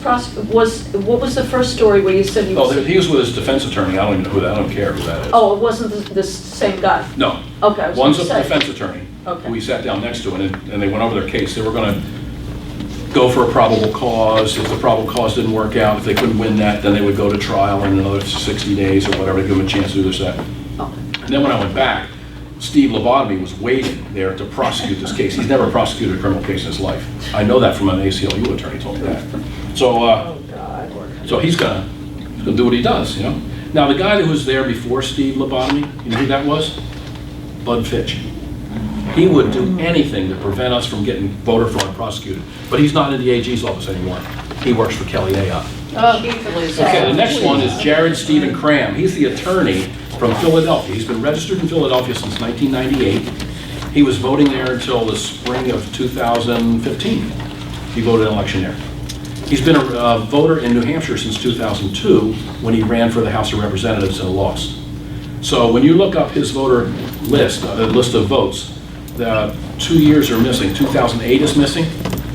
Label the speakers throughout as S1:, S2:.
S1: what was the first story where you said you...
S2: Oh, he was with his defense attorney. I don't even know who that, I don't care who that is.
S1: Oh, it wasn't the same guy?
S2: No.
S1: Okay. I was
S2: One's a
S1: gonna say.
S2: defense attorney.
S1: Okay.
S2: Who we sat down next to, and they went over their case. They were going to go for a probable cause. If the probable cause didn't work out, if they couldn't win that, then they would go to trial in another 60 days or whatever to give them a chance to do this, that.
S1: Okay.
S2: And then when I went back, Steve Lobotomy was waiting there to prosecute this case. He's never prosecuted a criminal case in his life. I know that from an ACLU attorney told me that. So,
S1: Oh, God.
S2: so he's gonna do what he does, you know. Now the guy that was there before Steve Lobotomy, you know who that was? Bud Fitch. He would do anything to prevent us from getting voter fraud prosecuted. But he's not in the AG's office anymore. He works for Kelly Ayotte.
S1: Oh,
S2: Okay, the next one is Jared Stephen Cram. He's the attorney from Philadelphia. He's been registered in Philadelphia since 1998. He was voting there until the spring of 2015. He voted an election there. He's been a voter in New Hampshire since 2002 when he ran for the House of Representatives and lost. So when you look up his voter list, the list of votes, the 2 years are missing. 2008 is missing,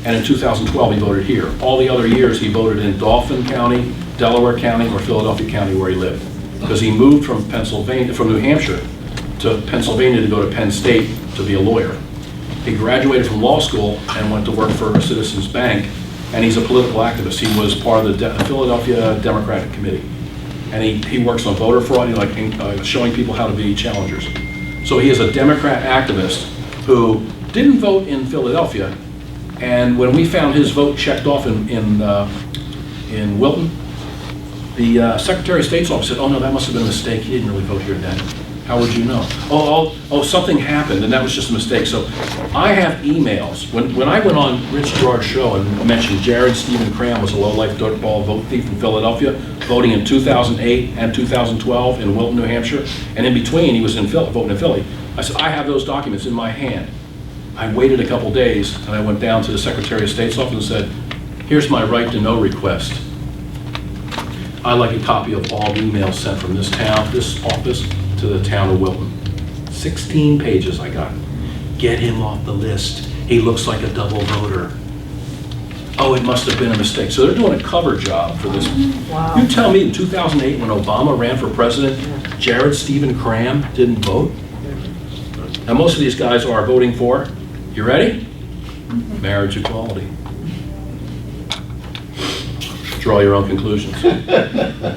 S2: and in 2012 he voted here. All the other years he voted in Dauphin County, Delaware County, or Philadelphia County where he lived. Because he moved from New Hampshire to Pennsylvania to go to Penn State to be a lawyer. He graduated from law school and went to work for Citizens Bank, and he's a political activist. He was part of the Philadelphia Democratic Committee. And he works on voter fraud, showing people how to be challengers. So he is a Democrat activist who didn't vote in Philadelphia, and when we found his vote checked off in Wilton, the Secretary of State's office said, "Oh no, that must have been a mistake. He didn't really vote here then." How would you know? Oh, something happened, and that was just a mistake. So I have emails. When I went on Rich Gerard's show and mentioned Jared Stephen Cram was a low-life dirtball vote thief in Philadelphia, voting in 2008 and 2012 in Wilton, New Hampshire, and in between he was voting in Philly. I said, I have those documents in my hand. I waited a couple days, and I went down to the Secretary of State's office and said, "Here's my right to know request. I'd like a copy of all emails sent from this office, to the town of Wilton." 16 pages I got. Get him off the list. He looks like a double voter. Oh, it must have been a mistake. So they're doing a cover job for this.
S1: Wow.
S2: You tell me in 2008 when Obama ran for president, Jared Stephen Cram didn't vote? And most of these guys are voting for, you ready? Marriage equality. Draw your own conclusions.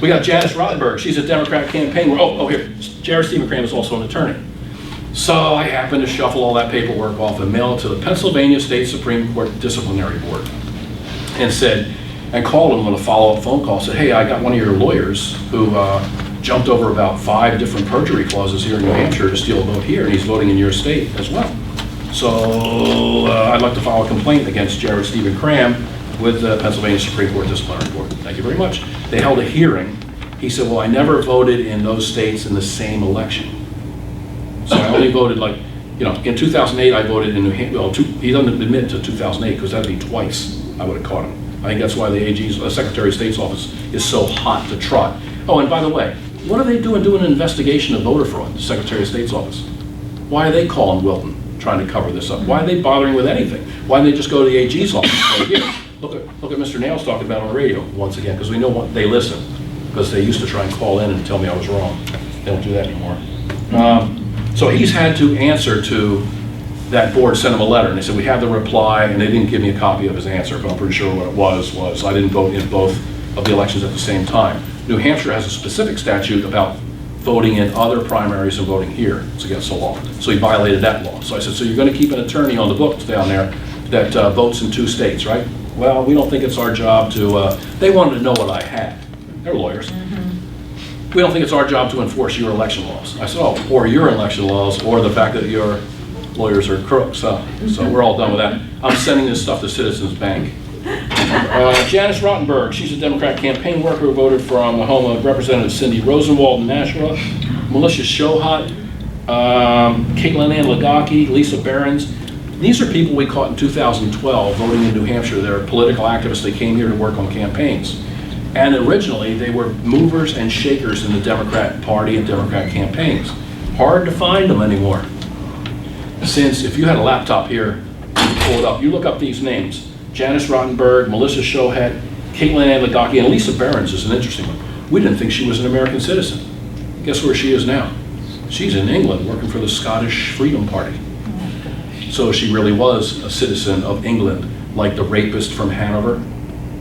S2: We got Janice Rottenberg. She's a Democrat campaign. Here. Jared Stephen Cram is also an attorney. So I happened to shuffle all that paperwork off and mail it to the Pennsylvania State Supreme Court Disciplinary Board and called them on a follow-up phone call. Said, "Hey, I got one of your lawyers who jumped over about 5 different perjury clauses here in New Hampshire to steal a vote here, and he's voting in your state as well. So I'd like to file a complaint against Jared Stephen Cram with the Pennsylvania Supreme Court Disciplinary Board." Thank you very much. They held a hearing. He said, "Well, I never voted in those states in the same election. So I only voted in 2008 I voted in New Hampshire." Well, he doesn't admit to 2008 because that'd be twice I would have caught him. I think that's why the AG's, Secretary of State's office is so hot to trot. Oh, and by the way, what are they doing an investigation of voter fraud, the Secretary of State's office? Why are they calling Wilton trying to cover this up? Why are they bothering with anything? Why don't they just go to the AG's office right here? Look at Mr. Naile's talking about on the radio once again, because we know what they listen, because they used to try and call in and tell me I was wrong. They don't do that anymore. So he's had to answer to that board, sent him a letter, and they said, "We have the reply," and they didn't give me a copy of his answer, but I'm pretty sure what it was I didn't vote in both of the elections at the same time. New Hampshire has a specific statute about voting in other primaries and voting here. It's against the law. So he violated that law. So I said, "So you're going to keep an attorney on the books down there that votes in 2 states, right?" "Well, we don't think it's our job to," they wanted to know what I had. They're lawyers. "We don't think it's our job to enforce your election laws." I said, "Oh, or your election laws, or the fact that your lawyers are crooks." So we're all done with that. I'm sending this stuff to Citizens Bank. Janice Rottenberg, she's a Democrat campaign worker who voted from the home of Representative Cindy Rosenwald in Nashua. Melissa Shohat, Caitlin Ann Legaki, Lisa Behrens. These are people we caught in 2012 voting in New Hampshire. They're political activists. They came here to work on campaigns. And originally, they were movers and shakers in the Democrat Party and Democrat campaigns. Hard to find them anymore. Since if you had a laptop here, you pull it up, you look up these names: Janice Rottenberg, Melissa Shohat, Caitlin Ann Legocky and Lisa Behrens is an interesting one. We didn't think she was an American citizen. Guess where she is now? She's in England working for the Scottish Freedom Party. So she really was a citizen of England, like the rapist from Hanover.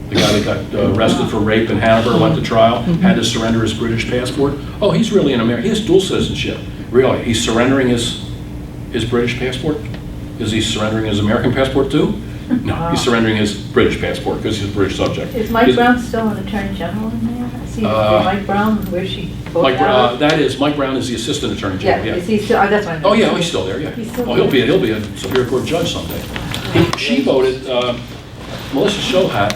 S2: The guy that got arrested for rape in Hanover, went to trial, had to surrender his British passport. Oh, he's really an American. He has dual citizenship. Really, he's surrendering his British passport? Is he surrendering his American passport too? No, he's surrendering his British passport because he's a British subject.
S3: Is Mike Brown still an attorney general in there? I see Mike Brown, where's she?
S2: Mike Brown is the assistant attorney general.
S3: Yeah, is he still, that's what I meant.
S2: Oh yeah, he's still there. Yeah.
S3: He's still
S2: Oh, he'll be a Superior Court judge someday. She voted. Melissa Shohat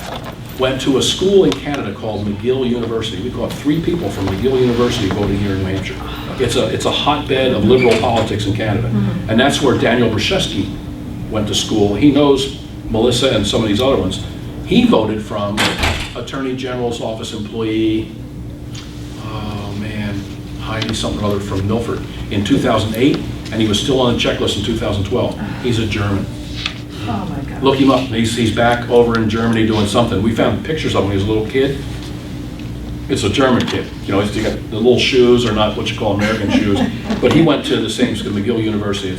S2: went to a school in Canada called McGill University. We got 3 people from McGill University voting here in New Hampshire. It's a hotbed of liberal politics in Canada, and that's where Daniel Brzezinski went to school. He knows Melissa and some of these other ones. He voted from Attorney General's office employee, Heidi something or other from Milford in 2008, and he was still on the checklist in 2012. He's a German.
S3: Oh my God.
S2: Look him up. He's back over in Germany doing something. We found pictures of him when he was a little kid. It's a German kid. You know, he's got the little shoes, or not what you call American shoes, but he went to the same school, McGill University.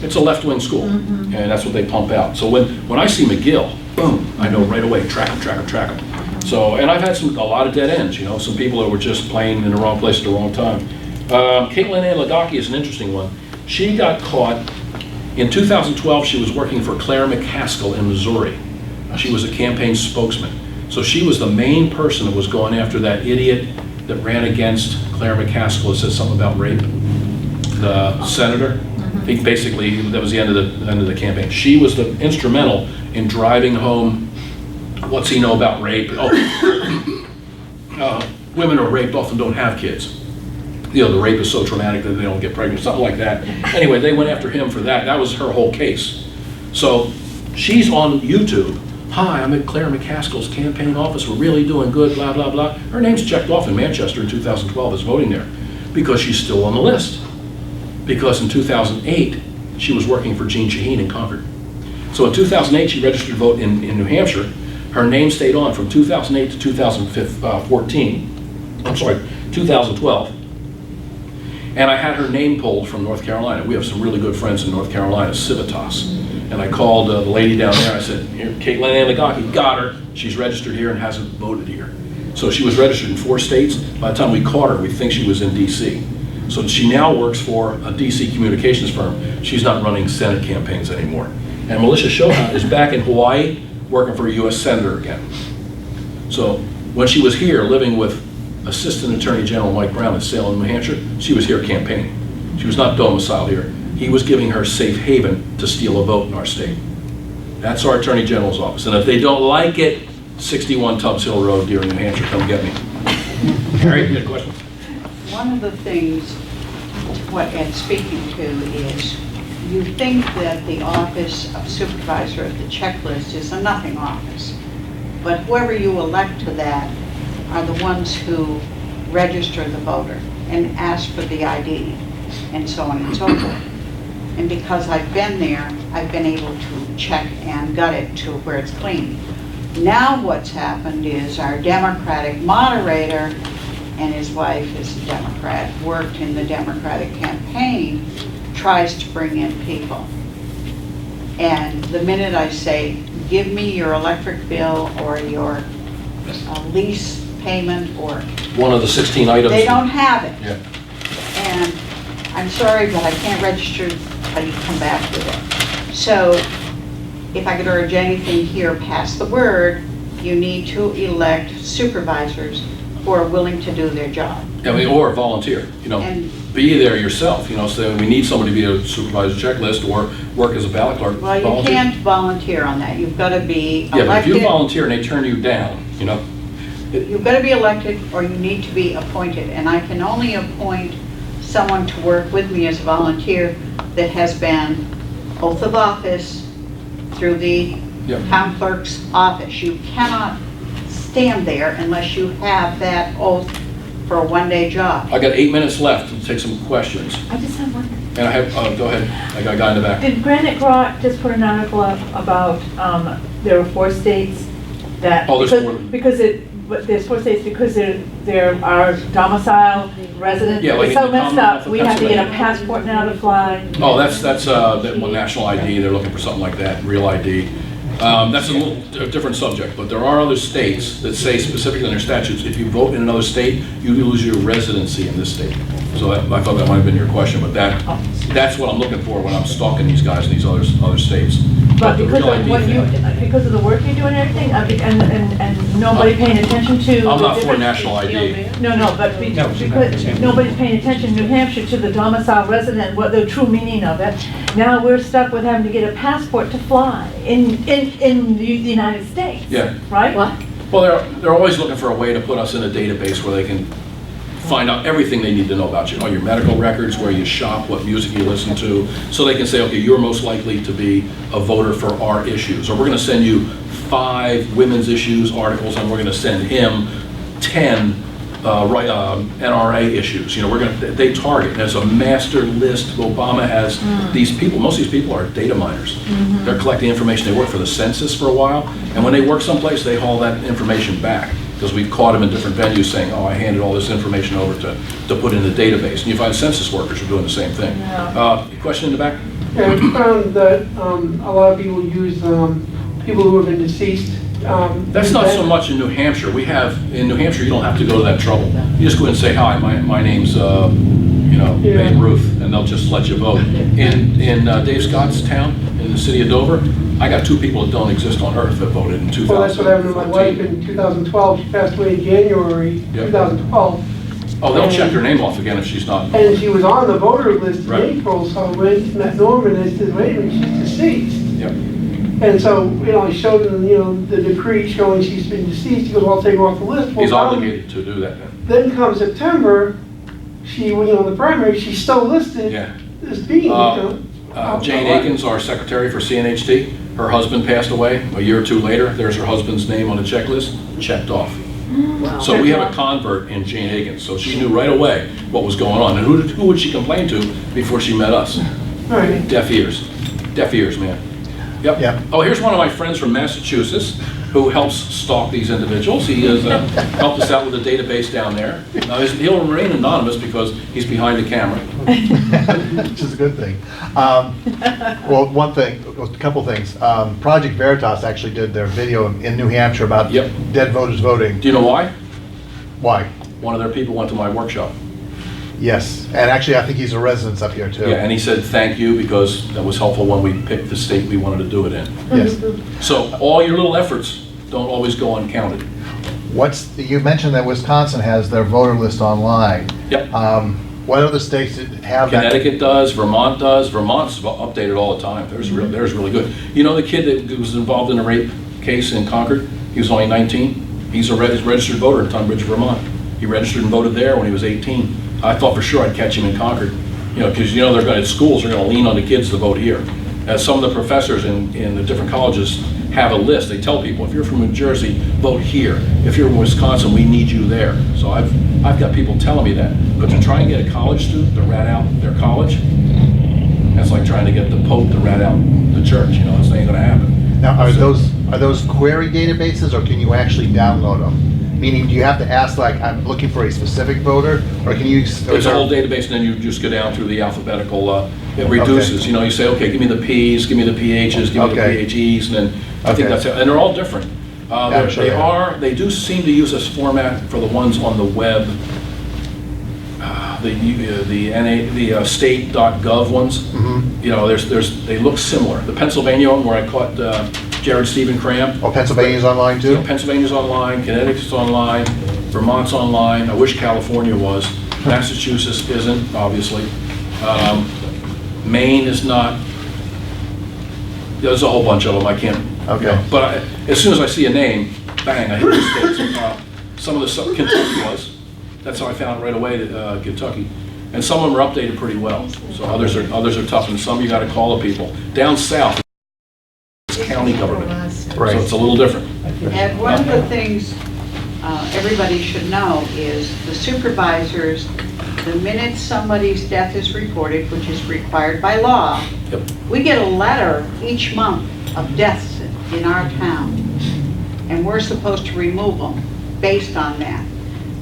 S2: It's a left-wing school, and that's what they pump out. So when I see McGill, boom, I know right away, track him. So, and I've had a lot of dead ends, you know, some people that were just playing in the wrong place at the wrong time. Caitlin Ann Legocky is an interesting one. She got caught, in 2012, she was working for Claire McCaskill in Missouri. She was a campaign spokesman. So she was the main person that was going after that idiot that ran against Claire McCaskill and said something about rape, the senator. I think basically that was the end of the campaign. She was the instrumental in driving home, what's he know about rape? Women are raped often don't have kids. You know, the rape is so traumatic that they don't get pregnant, something like that. Anyway, they went after him for that. That was her whole case. So she's on YouTube. Hi, I'm at Claire McCaskill's campaign office. We're really doing good, blah, blah, blah. Her name's checked off in Manchester in 2012 as voting there because she's still on the list. Because in 2008, she was working for Jean Shaheen in Concord. So in 2008, she registered to vote in New Hampshire. Her name stayed on from 2008 to 2012. And I had her name pulled from North Carolina. We have some really good friends in North Carolina, Civitas. And I called the lady down there. I said, here, Caitlin Ann Legocky, got her. She's registered here and hasn't voted here. So she was registered in 4 states. By the time we caught her, we think she was in DC. So she now works for a DC communications firm. She's not running Senate campaigns anymore. And Melissa Shohat is back in Hawaii working for a US Senator again. So when she was here living with Assistant Attorney General Mike Brown in Salem, New Hampshire, she was here campaigning. She was not domiciled here. He was giving her safe haven to steal a vote in our state. That's our Attorney General's office. And if they don't like it, 61 Tubbs Hill Road, Deering, New Hampshire, come get me. Harry, you had a question?
S4: One of the things, what Ed's speaking to is, you think that the office of supervisor of the checklist is a nothing office, but whoever you elect to that are the ones who register the voter and ask for the ID and so on and so forth. And because I've been there, I've been able to check and gut it to where it's clean. Now what's happened is our Democratic moderator, and his wife is a Democrat, worked in the Democratic campaign, tries to bring in people. And the minute I say, give me your electric bill or your lease payment or...
S2: One of the 16 items.
S4: They don't have it.
S2: Yeah.
S4: And I'm sorry, but I can't register until you come back with it. So if I could urge anything here, pass the word, you need to elect supervisors who are willing to do their job.
S2: I mean, or volunteer, you know,
S4: And-
S2: be there yourself, you know, so we need somebody to be a supervisor checklist or work as a ballot clerk.
S4: Well, you
S2: volunteer.
S4: can't volunteer on that. You've got to be
S2: Yeah, but if
S4: elected.
S2: you volunteer and they turn you down, you know,
S4: You've got to be elected or you need to be appointed. And I can only appoint someone to work with me as a volunteer that has been oath of office through the
S2: Yep.
S4: town clerk's office. You cannot stand there unless you have that oath for a one-day job.
S2: I got 8 minutes left to take some questions.
S3: I just have one.
S2: And I have, go ahead, I got a guy in the back.
S3: Did Granite Rock just put an article up about, there were 4 states
S5: that,
S2: Oh, there's
S5: because,
S2: more than-
S5: because what they're supposed to say is because they're our domicile resident.
S2: Yeah, like
S5: It's so
S2: in the
S5: messed
S2: Commonwealth
S5: up,
S2: of
S5: we have to get a
S2: Pennsylvania.
S5: passport now to fly.
S2: Oh, that's that one national ID, they're looking for something like that, real ID. That's a little different subject, but there are other states that say specifically in their statutes, if you vote in another state, you lose your residency in this state. So I thought that might have been your question, but that's what I'm looking for when I'm stalking these guys in these other states.
S5: But
S2: the
S5: because
S2: real
S5: of
S2: ID
S5: what you,
S2: thing,
S5: because of the work you do and everything, and nobody paying attention to.
S2: I'm
S5: the
S2: not for
S5: difference-
S2: national ID.
S5: No, but because nobody's paying attention in New Hampshire to the domicile resident, what the true meaning of it. Now we're stuck with having to get a passport to fly in the United States.
S2: Yeah.
S5: Right?
S1: What?
S2: Well, they're always looking for a way to put us in a database where they can find out everything they need to know about you, all your medical records, where you shop, what music you listen to, so they can say, okay, you're most likely to be a voter for our issues, or we're going to send you 5 women's issues articles, and we're going to send him 10 NRA issues. You know, they target. There's a master list. Obama has these people. Most of these people are data miners. They're collecting information. They work for the census for a while, and when they work someplace, they haul that information back. Because we've caught them in different venues saying, oh, I handed all this information over to put in the database. And you find census workers are doing the same thing.
S5: Yeah.
S2: Question in the back?
S6: Yeah, we found that a lot of people use people who have been deceased.
S2: That's not so much in New Hampshire. In New Hampshire, you don't have to go to that trouble. You just go in and say, hi, my name's, Babe Ruth, and they'll just let you vote. In Dave Scott's town, in the city of Dover, I got 2 people that don't exist on earth that voted in 2014.
S6: Well, that's what happened to my wife in 2012. She passed away in January
S2: Yep.
S6: 2012.
S2: Oh, they'll check her name off again if she's not.
S6: And she was on the voter list in
S2: Right.
S6: April, so I went and met Norman and said, wait a minute, she's deceased.
S2: Yep.
S6: And so, I showed him, the decree showing she's been deceased. He goes, well, I'll take her off the list. Well,
S2: He's obligated to do that then.
S6: Then comes September, she, the primary, she's still listed
S2: Yeah.
S6: as being,
S2: Jane Akins, our secretary for CNHT, her husband passed away a year or 2 later. There's her husband's name on the checklist, checked off.
S1: Wow.
S2: So we have a convert in Jane Akins, so she knew right away what was going on. And who would she complain to before she met us?
S6: Right.
S2: Deaf ears, man. Yep.
S7: Yep.
S2: Oh, here's one of my friends from Massachusetts who helps stalk these individuals. He has helped us out with a database down there. Now, he'll remain anonymous because he's behind the camera.
S7: Which is a good thing. Well, a couple things. Project Veritas actually did their video in New Hampshire about
S2: Yep.
S7: dead voters voting.
S2: Do you know why?
S7: Why?
S2: One of their people went to my workshop.
S7: Yes, and actually I think he's a resident up here too.
S2: Yeah, and he said thank you because that was helpful when we picked the state we wanted to do it in.
S7: Yes.
S2: So all your little efforts don't always go uncounted.
S7: You mentioned that Wisconsin has their voter list online.
S2: Yep.
S7: What other states have that?
S2: Connecticut does, Vermont does. Vermont's updated all the time. Theirs really good. You know the kid that was involved in a rape case in Concord? He was only 19. He's a registered voter in Tunbridge, Vermont. He registered and voted there when he was 18. I thought for sure I'd catch him in Concord. Because they're going to, schools are going to lean on the kids to vote here. As some of the professors in the different colleges have a list. They tell people, if you're from New Jersey, vote here. If you're in Wisconsin, we need you there. So I've got people telling me that. But to try and get a college student to rat out their college, that's like trying to get the Pope to rat out the church. This ain't going to happen.
S7: Now, are those query databases, or can you actually download them? Meaning, do you have to ask, like, I'm looking for a specific voter, or can you?
S2: It's a whole database, and then you just go down through the alphabetical. It reduces.
S7: Okay.
S2: You say, okay, give me the P's, give me the PHs, give me the
S7: Okay.
S2: PHEs, and then I think
S7: Okay.
S2: that's it. And they're all different.
S7: I'm sure they are.
S2: They do seem to use this format for the ones on the web. The state.gov ones.
S7: Mhm.
S2: They look similar. The Pennsylvania one where I caught Jared Stephen Cram.
S7: Oh, Pennsylvania's online too?
S2: Pennsylvania's online, Connecticut's online, Vermont's online. I wish California was. Massachusetts isn't, obviously. Maine is not. There's a whole bunch of them. I can't.
S7: Okay.
S2: But as soon as I see a name, bang, I hit the states. Some of the Kentucky was. That's how I found it right away. Kentucky, and some of them are updated pretty well. So others are tough, and some you got to call the people. Down south, it's county government,
S7: Right.
S2: so it's a little different.
S4: And one of the things everybody should know is the supervisors, the minute somebody's death is reported, which is required by law,
S2: Yep.
S4: we get a letter each month of deaths in our town. and we're supposed to remove them based on that.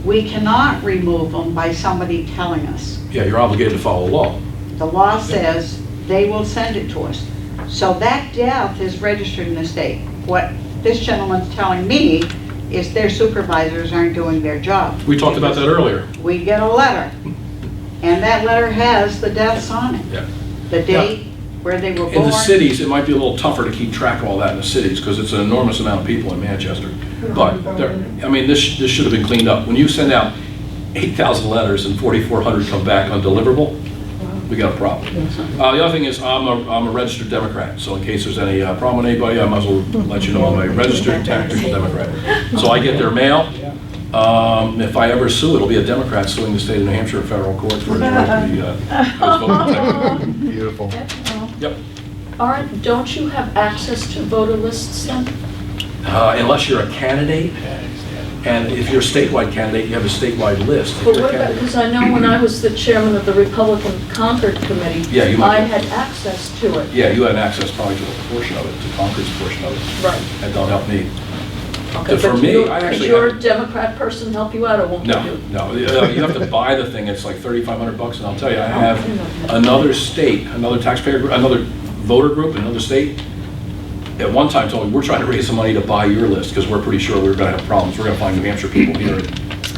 S4: We cannot remove them by somebody telling us.
S2: Yeah, you're obligated to follow the law.
S4: The law says they will send it to us. So that death is registered in the state. What this gentleman's telling me is their supervisors aren't doing their job.
S2: We talked about that earlier.
S4: We get a letter, and that letter has the deaths on it.
S2: Yeah.
S4: The date, where they were born.
S2: In the cities, it might be a little tougher to keep track of all that in the cities because it's an enormous amount of people in Manchester. But, I mean, this should have been cleaned up. When you send out 8,000 letters and 4,400 come back undeliverable, we got a problem. The other thing is, I'm a registered Democrat, so in case there's any problem with anybody, I might as well let you know I'm a registered tactical Democrat. So I get their mail. If I ever sue, it'll be a Democrat suing the state of New Hampshire in federal court for the
S7: Beautiful.
S2: Yep.
S1: Don't you have access to voter lists then?
S2: Unless you're a candidate, and if you're a statewide candidate, you have a statewide list. If
S1: But
S2: you're a
S1: what about,
S2: candidate-
S1: because I know when I was the chairman of the Republican Concord Committee,
S2: Yeah, you might
S1: I
S2: be.
S1: had access to it.
S2: Yeah, you had access probably to a portion of it, to Concord's portion of it.
S1: Right.
S2: That don't help me.
S1: Okay,
S2: For
S1: but
S2: me,
S1: you-
S2: I actually
S1: Does your
S2: have-
S1: Democrat person help you out, or won't
S2: No,
S1: you?
S2: no, you have to buy the thing, it's like $3,500, and I'll tell you, I have another state, another taxpayer, another voter group in another state, at one time told me, we're trying to raise some money to buy your list, because we're pretty sure we're gonna have problems, we're gonna find New Hampshire people here in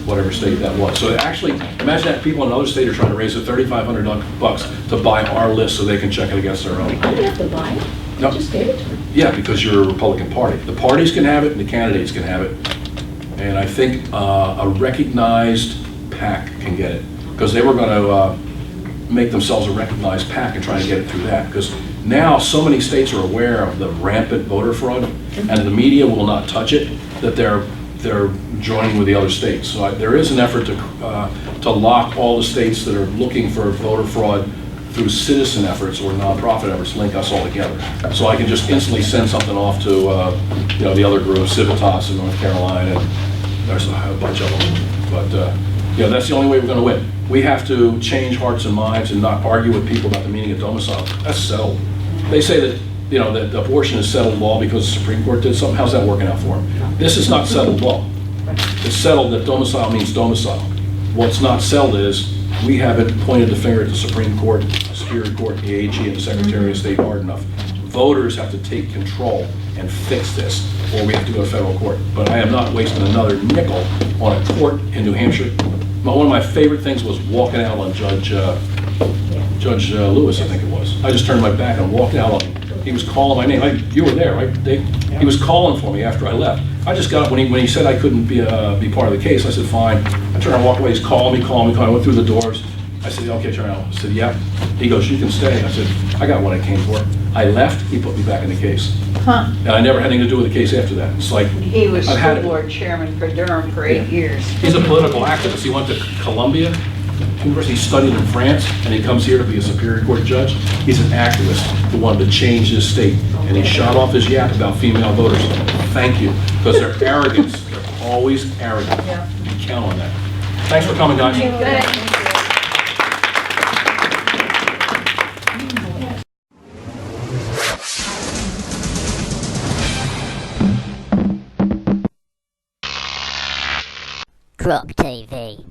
S2: whatever state that was. So actually, imagine that people in another state are trying to raise the $3,500 to buy our list so they can check it against their own.
S1: I didn't have to buy it.
S2: No.
S1: I just gave it to me.
S2: Yeah, because you're a Republican Party. The parties can have it and the candidates can have it. And I think a recognized PAC can get it. Because they were going to make themselves a recognized PAC and try to get it through that. Because now so many states are aware of the rampant voter fraud and the media will not touch it, that they're joining with the other states. So there is an effort to lock all the states that are looking for voter fraud through citizen efforts or nonprofit efforts, link us all together. So I can just instantly send something off to, the other groups, Civitas in North Carolina, and there's a bunch of them. But, that's the only way we're gonna win. We have to change hearts and minds and not argue with people about the meaning of domicile. That's settled. They say that, that abortion is settled law because the Supreme Court did something. How's that working out for them? This is not settled law. It's settled that domicile means domicile. What's not settled is we haven't pointed the finger at the Supreme Court, Superior Court, the AG, and the Secretary of State hard enough. Voters have to take control and fix this, or we have to go to federal court. But I am not wasting another nickel on a court in New Hampshire. One of my favorite things was walking out on Judge Lewis, I think it was. I just turned my back and walked out on him. He was calling my name. You were there, right? He was calling for me after I left. I just got up when he said I couldn't be part of the case. I said, fine. I turned around and walked away. He's calling me. I went through the doors. I said, okay, turn around. I said, yeah. He goes, you can stay. I said, I got what I came for. I left. He put me back in the case.
S5: Huh.
S2: And I never had anything to do with the case after that. It's like,
S4: He was
S2: I've had
S4: school
S2: it.
S4: board chairman for Durham for 8 years.
S2: He's a political activist. He went to Columbia University, he studied in France, and he comes here to be a Superior Court judge. He's an activist who wanted to change his state, and he shot off his yap about female voters. Thank you, because their arrogance, they're always arrogant.
S5: Yeah.
S2: You count on that. Thanks for coming, guys.
S8: Croc TV.